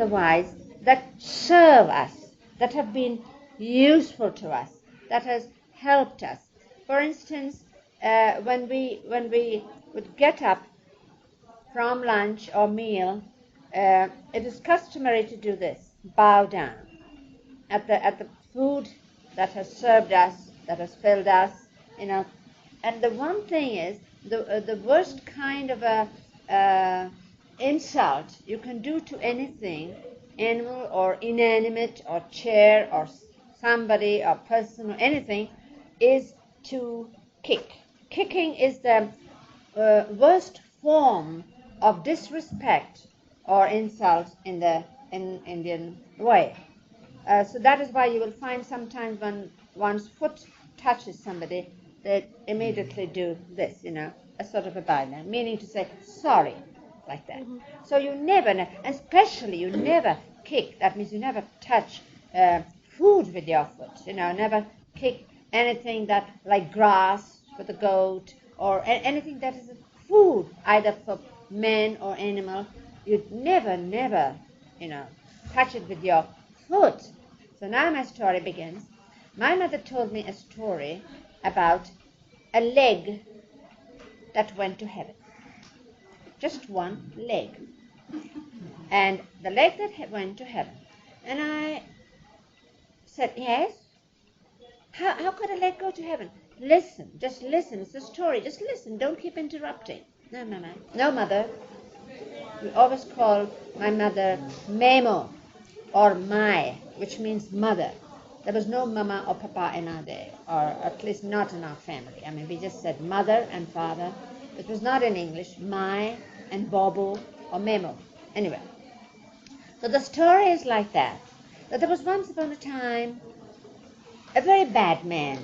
otherwise that serve us, that have been useful to us, that has helped us. For instance, when we would get up from lunch or meal, it is customary to do this: bow down at the food that has served us, that has filled us, And the one thing is, the worst kind of a insult you can do to anything, animal or inanimate or chair or somebody or person or anything, is to kick. Kicking is the worst form of disrespect or insult in the Indian way. So that is why you will find sometimes when one's foot touches somebody, they immediately do this, a sort of a bow down, meaning to say sorry, like that. Mm-hmm. So you never, especially you never kick. That means you never touch food with your foot. Never kick anything that like grass for the goat or anything that is food, either for man or animal. You'd never, touch it with your foot. So now my story begins. My mother told me a story about a leg that went to heaven. Just one leg. And the leg that went to heaven. And I said, yes? How could a leg go to heaven? Listen, just listen. It's a story. Just listen. Don't keep interrupting. No, Mama. No, Mother. We always call my mother Memo or Mai, which means mother. There was no mama or papa in our day, or at least not in our family. I mean, we just said mother and father. It was not in English, Mai and Bobo or Memo. Anyway, so the story is like that there was once upon a time a very bad man.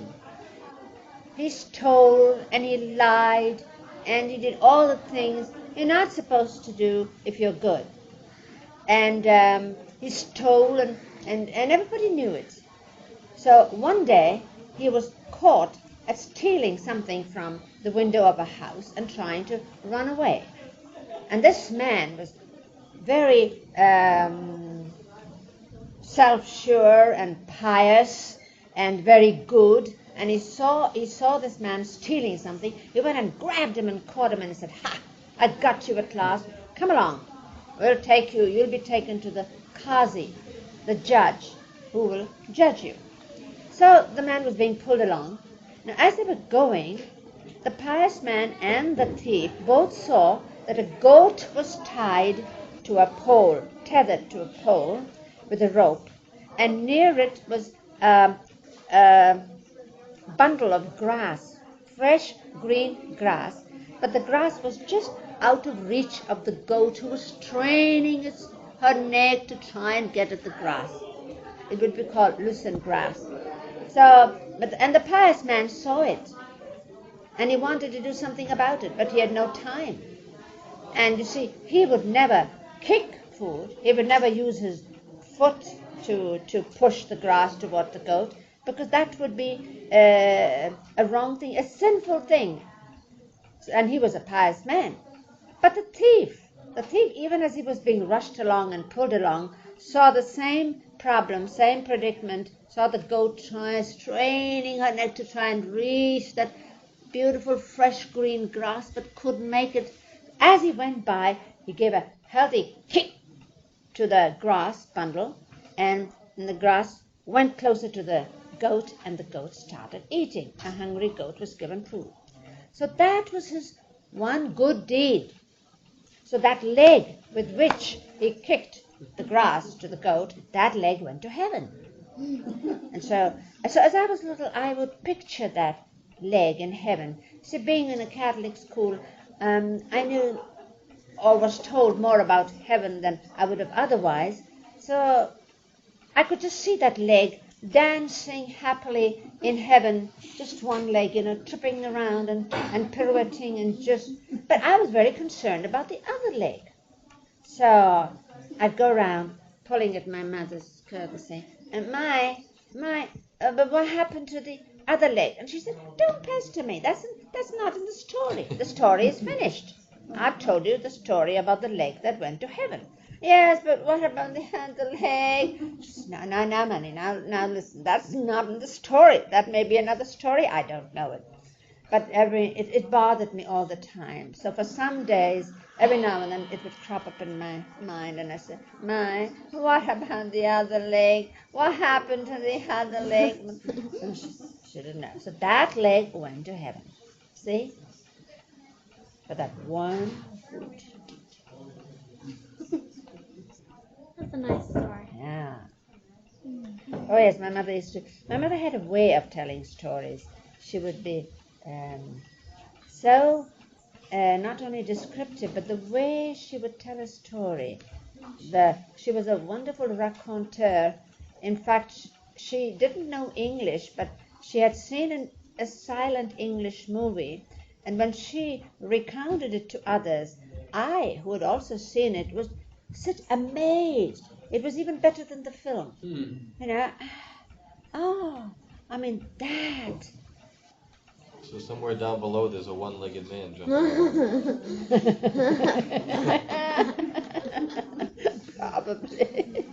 He stole and he lied and he did all the things you're not supposed to do if you're good. And he stole and everybody knew it. So one day he was caught at stealing something from the window of a house and trying to run away. And this man was very self-sure and pious and very good. And he saw this man stealing something. He went and grabbed him and caught him and he said, "Ha! I got you at last. Come along. We'll take you. You'll be taken to the Qazi, the judge, who will judge you." So the man was being pulled along. Now, as they were going, the pious man and the thief both saw that a goat was tied to a pole, tethered to a pole with a rope, and near it was a bundle of grass, fresh green grass, but the grass was just out of reach of the goat, who was straining her neck to try and get at the grass. It would be called lucerne grass. And the pious man saw it, and he wanted to do something about it, but he had no time. And you see, he would never kick food. He would never use his foot to push the grass toward the goat, because that would be a wrong thing, a sinful thing. And he was a pious man. But the thief, even as he was being rushed along and pulled along, saw the same problem, same predicament, saw the goat straining her neck to try and reach that beautiful fresh green grass, but couldn't make it. As he went by, he gave a healthy kick to the grass bundle, and the grass went closer to the goat, and the goat started eating. A hungry goat was given food. So that was his one good deed. So that leg with which he kicked the grass to the goat, that leg went to heaven. And so as I was little, I would picture that leg in heaven. See, being in a Catholic school, I knew or was told more about heaven than I would have otherwise. So I could just see that leg dancing happily in heaven, just one leg, tripping around and pirouetting and but I was very concerned about the other leg. So I'd go around pulling at my mother's skirt and say, "And but what happened to the other leg?" And she said, "Don't pester me. That's not in the story. The story is finished. I've told you the story about the leg that went to heaven." Yes, but what about the other leg? No, Manny, now listen. That's not in the story. That may be another story. I don't know it. But it bothered me all the time. So for some days, every now and then, it would crop up in my mind, and I said, what about the other leg? What happened to the other leg? And she didn't know. So that leg went to heaven. See? For that one foot. That's a nice story. Yeah. Oh yes, my mother used to. My mother had a way of telling stories. She would be so not only descriptive, but the way she would tell a story. She was a wonderful raconteur. In fact, she didn't know English, but she had seen a silent English movie, and when she recounted it to others, I, who had also seen it, was such amazed. It was even better than the film. You know, oh, I mean that. So somewhere down below, there's a one-legged man jumping around. Probably.